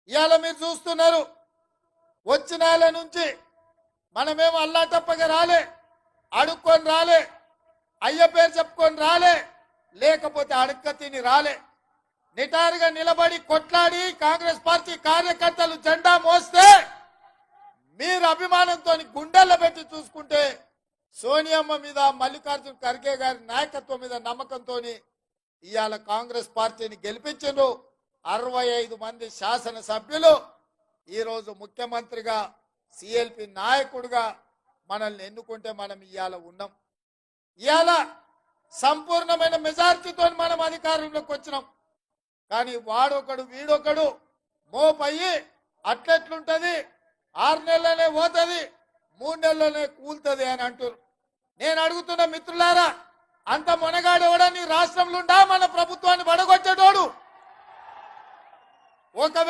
ఇవాళ మీరు చూస్తున్నారు వచ్చిన నెల నుంచి మనమేమో అల్లాటప్పగా రాలే, అడుక్కొని రాలే, అయ్య పేరు చెప్పుకొని రాలే, లేకపోతే అడుక్క తిని రాలే. నిటారుగా నిలబడి కొట్లాడి కాంగ్రెస్ పార్టీ కార్యకర్తలు జెండా మోస్తే మీరు అభిమానంతో గుండెల్లో పెట్టి చూసుకుంటే సోనియమ్మ మీద మల్లికార్జున ఖర్గే గారి నాయకత్వం మీద నమ్మకంతో ఇవాళ కాంగ్రెస్ పార్టీని గెలిపించారు. 65 మంది శాసనసభ్యులు ఈరోజు ముఖ్యమంత్రిగా సిఎల్పి నాయకుడిగా మనల్ని ఎన్నుకుంటే మనం ఇవాళ ఉన్నాం. ఇవాళ సంపూర్ణమైన మెజార్టీతో మనం అధికారంలోకి వచ్చినాం. కానీ వాడొకడు వీడొకడు మోపయ్యి అట్లెట్లుంటది, 6 నెలలనే పోతుంది, 3 నెలలనే కూలుతుంది అని అంటారు. నేను అడుగుతున్న మిత్రులారా, అంత మొనగాడెవడా నీ రాష్ట్రంలో ఉండా మన ప్రభుత్వాన్ని పడగొచ్చేటోడు? ఒకవేళ